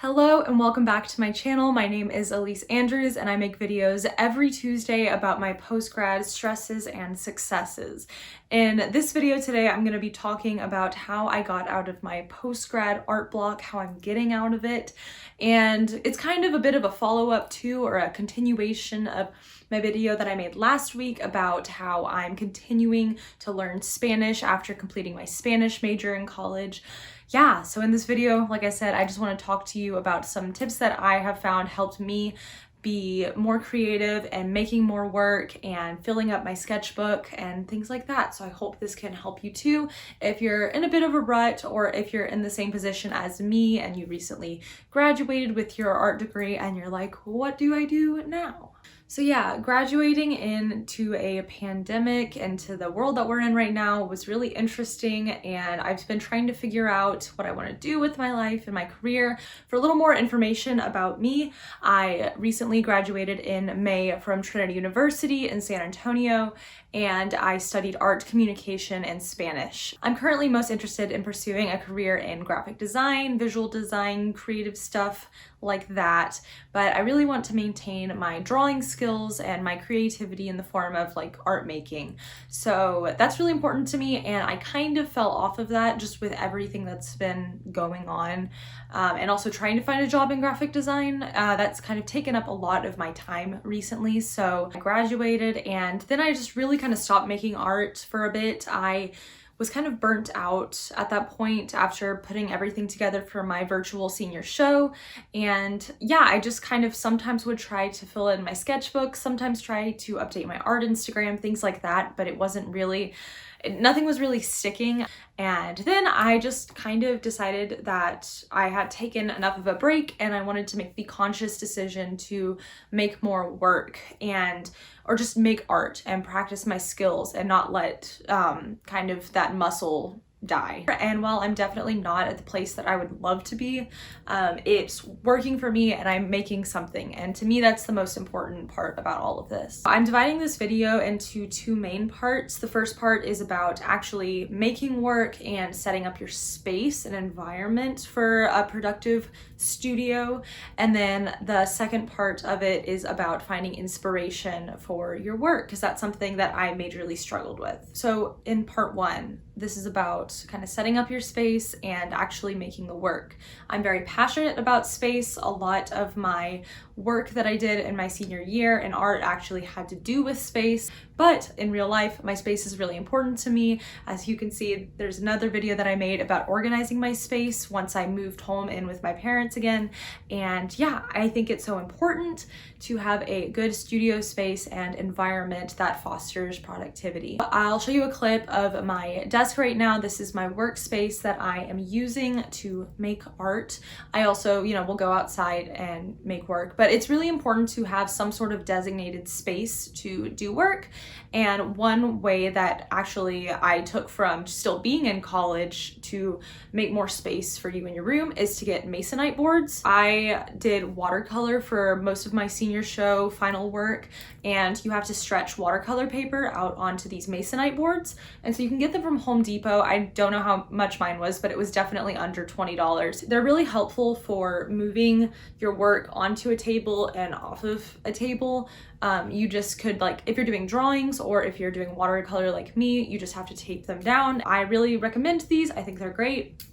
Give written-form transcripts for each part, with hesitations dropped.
Hello and welcome back to my channel. My name is Elyse Andrews and I make videos every Tuesday about my post-grad stresses and successes. In this video today, I'm going to be talking about how I got out of my post-grad art block, how I'm getting out of it, and it's kind of a bit of a follow-up to or a continuation of my video that I made last week about how I'm continuing to learn Spanish after completing my Spanish major in college. Yeah, so in this video, like I said, I just want to talk to you about some tips that I have found helped me be more creative and making more work and filling up my sketchbook and things like that. So I hope this can help you too if you're in a bit of a rut or if you're in the same position as me and you recently graduated with your art degree and you're like, what do I do now? So yeah, graduating into a pandemic, into the world that we're in right now was really interesting, and I've been trying to figure out what I want to do with my life and my career. For a little more information about me, I recently graduated in May from Trinity University in San Antonio, and I studied art communication and Spanish. I'm currently most interested in pursuing a career in graphic design, visual design, creative stuff like that, but I really want to maintain my drawing skills and my creativity in the form of like art making. So that's really important to me, and I kind of fell off of that just with everything that's been going on, and also trying to find a job in graphic design. That's kind of taken up a lot of my time recently. So I graduated and then I just really kind of stopped making art for a bit. I was kind of burnt out at that point after putting everything together for my virtual senior show. And yeah, I just kind of sometimes would try to fill in my sketchbook, sometimes try to update my art Instagram, things like that, but it wasn't really, nothing was really sticking. And then I just kind of decided that I had taken enough of a break and I wanted to make the conscious decision to make more work or just make art and practice my skills and not let kind of that muscle die. And while I'm definitely not at the place that I would love to be, it's working for me and I'm making something. And to me, that's the most important part about all of this. I'm dividing this video into two main parts. The first part is about actually making work and setting up your space and environment for a productive studio. And then the second part of it is about finding inspiration for your work, because that's something that I majorly struggled with. So in part one, this is about kind of setting up your space and actually making the work. I'm very passionate about space. A lot of my work that I did in my senior year in art actually had to do with space, but in real life, my space is really important to me. As you can see, there's another video that I made about organizing my space once I moved home in with my parents again. And yeah, I think it's so important to have a good studio space and environment that fosters productivity. I'll show you a clip of my desk right now. This is my workspace that I am using to make art. I also, will go outside and make work, but it's really important to have some sort of designated space to do work. And one way that actually I took from still being in college to make more space for you in your room is to get masonite boards. I did watercolor for most of my senior show final work, and you have to stretch watercolor paper out onto these masonite boards. And so you can get them from Home Depot. I don't know how much mine was, but it was definitely under $20. They're really helpful for moving your work onto a table and off of a table. You just could, like, if you're doing drawings or if you're doing watercolor like me, you just have to tape them down. I really recommend these. I think they're great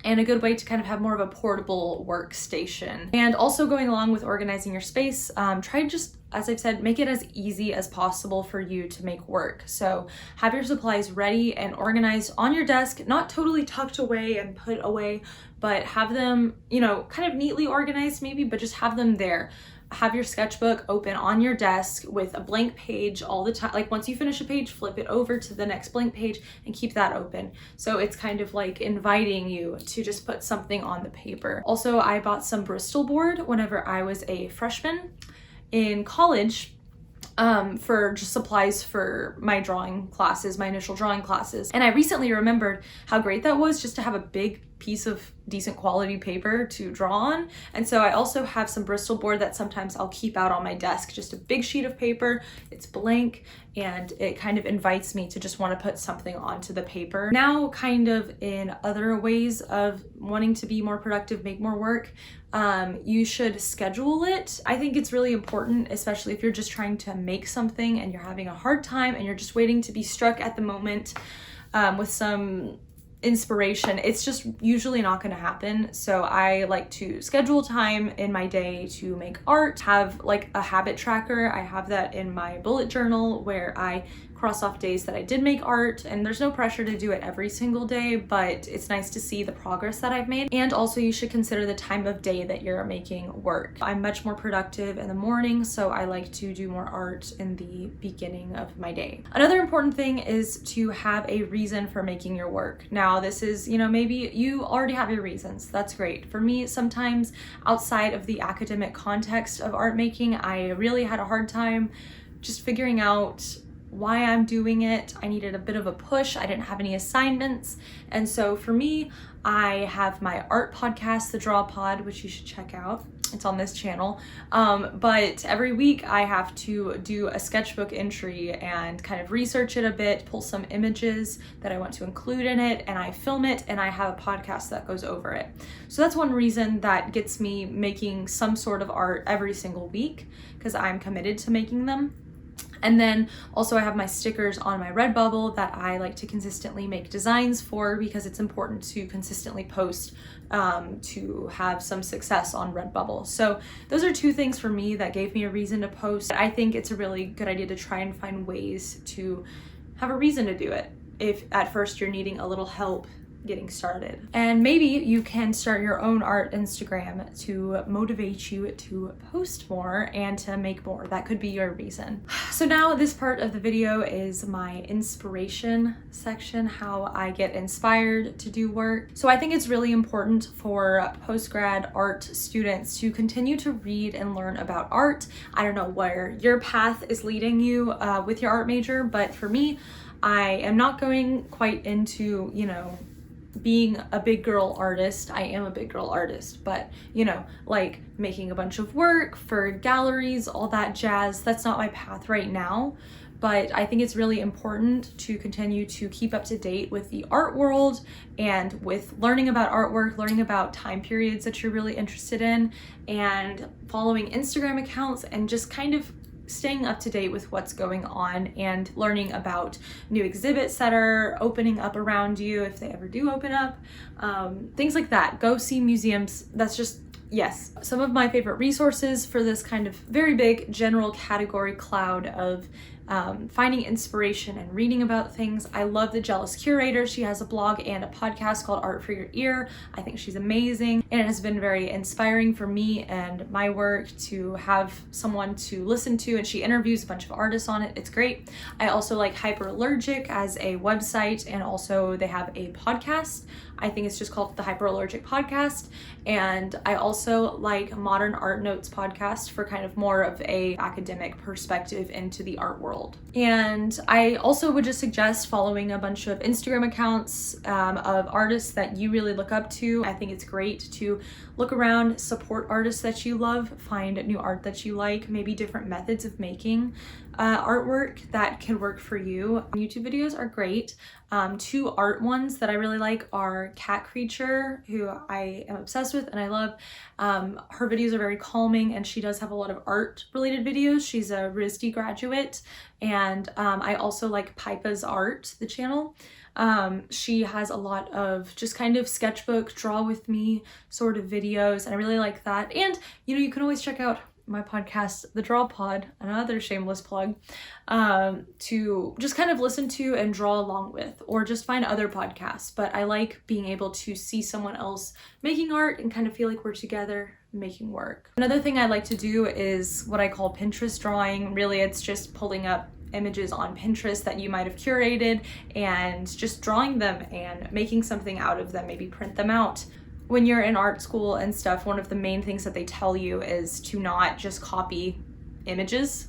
and a good way to kind of have more of a portable workstation. And also going along with organizing your space, try to just, as I've said, make it as easy as possible for you to make work. So have your supplies ready and organized on your desk, not totally tucked away and put away, but have them, kind of neatly organized maybe, but just have them there. Have your sketchbook open on your desk with a blank page all the time. Like once you finish a page, flip it over to the next blank page and keep that open. So it's kind of like inviting you to just put something on the paper. Also, I bought some Bristol board whenever I was a freshman in college, for just supplies for my drawing classes, my initial drawing classes. And I recently remembered how great that was just to have a big piece of decent quality paper to draw on. And so I also have some Bristol board that sometimes I'll keep out on my desk, just a big sheet of paper. It's blank and it kind of invites me to just want to put something onto the paper. Now, kind of in other ways of wanting to be more productive, make more work, you should schedule it. I think it's really important, especially if you're just trying to make something and you're having a hard time and you're just waiting to be struck at the moment with some inspiration. It's just usually not going to happen. So I like to schedule time in my day to make art, have like a habit tracker. I have that in my bullet journal where I cross off days that I did make art, and there's no pressure to do it every single day, but it's nice to see the progress that I've made. And also you should consider the time of day that you're making work. I'm much more productive in the morning, so I like to do more art in the beginning of my day. Another important thing is to have a reason for making your work. Now, this is, maybe you already have your reasons. That's great. For me, sometimes outside of the academic context of art making, I really had a hard time just figuring out why I'm doing it. I needed a bit of a push. I didn't have any assignments. And so for me, I have my art podcast, The Draw Pod, which you should check out. It's on this channel. But every week I have to do a sketchbook entry and kind of research it a bit, pull some images that I want to include in it, and I film it, and I have a podcast that goes over it. So that's one reason that gets me making some sort of art every single week, because I'm committed to making them. And then also I have my stickers on my Redbubble that I like to consistently make designs for, because it's important to consistently post to have some success on Redbubble. So those are two things for me that gave me a reason to post. I think it's a really good idea to try and find ways to have a reason to do it if at first you're needing a little help getting started. And maybe you can start your own art Instagram to motivate you to post more and to make more. That could be your reason. So now this part of the video is my inspiration section, how I get inspired to do work. So I think it's really important for post-grad art students to continue to read and learn about art. I don't know where your path is leading you with your art major, but for me, I am not going quite into, being a big girl artist. I am a big girl artist, but like making a bunch of work for galleries, all that jazz, that's not my path right now. But I think it's really important to continue to keep up to date with the art world and with learning about artwork, learning about time periods that you're really interested in, and following Instagram accounts and just kind of staying up to date with what's going on and learning about new exhibits that are opening up around you, if they ever do open up, things like that. Go see museums. That's just, yes. Some of my favorite resources for this kind of very big general category cloud of finding inspiration and reading about things. I love the Jealous Curator. She has a blog and a podcast called Art for Your Ear. I think she's amazing, and it has been very inspiring for me and my work to have someone to listen to, and she interviews a bunch of artists on it. It's great. I also like Hyperallergic as a website, and also they have a podcast. I think it's just called the Hyperallergic Podcast. And I also like Modern Art Notes podcast for kind of more of a academic perspective into the art world. And I also would just suggest following a bunch of Instagram accounts of artists that you really look up to. I think it's great to look around, support artists that you love, find new art that you like, maybe different methods of making artwork that can work for you. YouTube videos are great. Two art ones that I really like are Cat Creature, who I am obsessed with and I love. Her videos are very calming, and she does have a lot of art related videos. She's a RISD graduate. And I also like Pipa's Art, the channel. She has a lot of just kind of sketchbook, draw with me sort of videos, and I really like that. And you can always check out my podcast, The Draw Pod, another shameless plug, to just kind of listen to and draw along with, or just find other podcasts. But I like being able to see someone else making art and kind of feel like we're together making work. Another thing I like to do is what I call Pinterest drawing. Really, it's just pulling up images on Pinterest that you might have curated and just drawing them and making something out of them, maybe print them out. When you're in art school and stuff, one of the main things that they tell you is to not just copy images,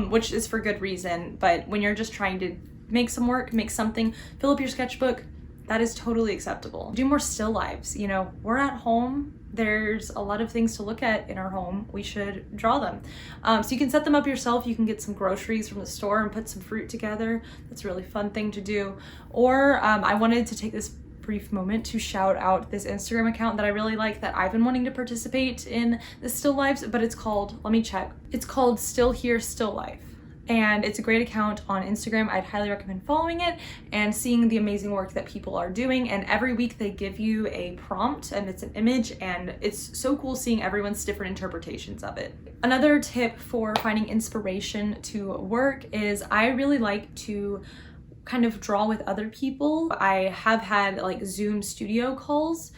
which is for good reason. But when you're just trying to make some work, make something, fill up your sketchbook, That is totally acceptable. Do more still lives. You know, we're at home. There's a lot of things to look at in our home. We should draw them. So you can set them up yourself. You can get some groceries from the store and put some fruit together. That's a really fun thing to do. Or I wanted to take this brief moment to shout out this Instagram account that I really like, that I've been wanting to participate in the still lives, but it's called, let me check. It's called Still Here, Still Life. And it's a great account on Instagram. I'd highly recommend following it and seeing the amazing work that people are doing. And every week they give you a prompt and it's an image, and it's so cool seeing everyone's different interpretations of it. Another tip for finding inspiration to work is I really like to kind of draw with other people. I have had like Zoom studio calls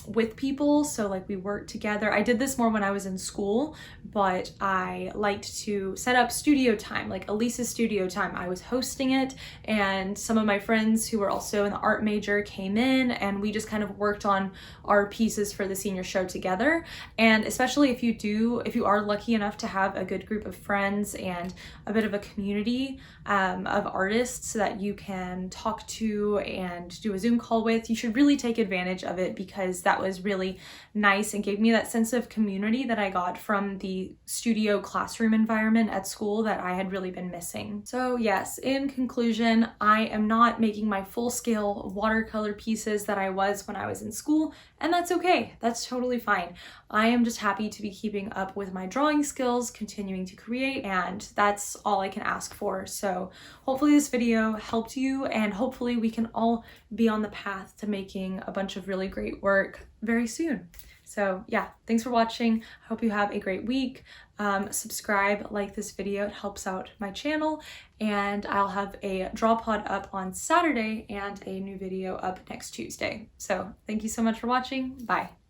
with people, so like we work together. I did this more when I was in school, but I liked to set up studio time, like Elyse's studio time. I was hosting it, and some of my friends who were also in the art major came in, and we just kind of worked on our pieces for the senior show together. And especially if you are lucky enough to have a good group of friends and a bit of a community of artists that you can talk to and do a Zoom call with, you should really take advantage of it, because that was really nice and gave me that sense of community that I got from the studio classroom environment at school that I had really been missing. So yes, in conclusion, I am not making my full-scale watercolor pieces that I was when I was in school, and that's okay. That's totally fine. I am just happy to be keeping up with my drawing skills, continuing to create, and that's all I can ask for. So hopefully this video helped you, and hopefully we can all be on the path to making a bunch of really great work very soon. So yeah, thanks for watching. I hope you have a great week. Subscribe, like this video, it helps out my channel, and I'll have a draw pod up on Saturday and a new video up next Tuesday. So thank you so much for watching. Bye.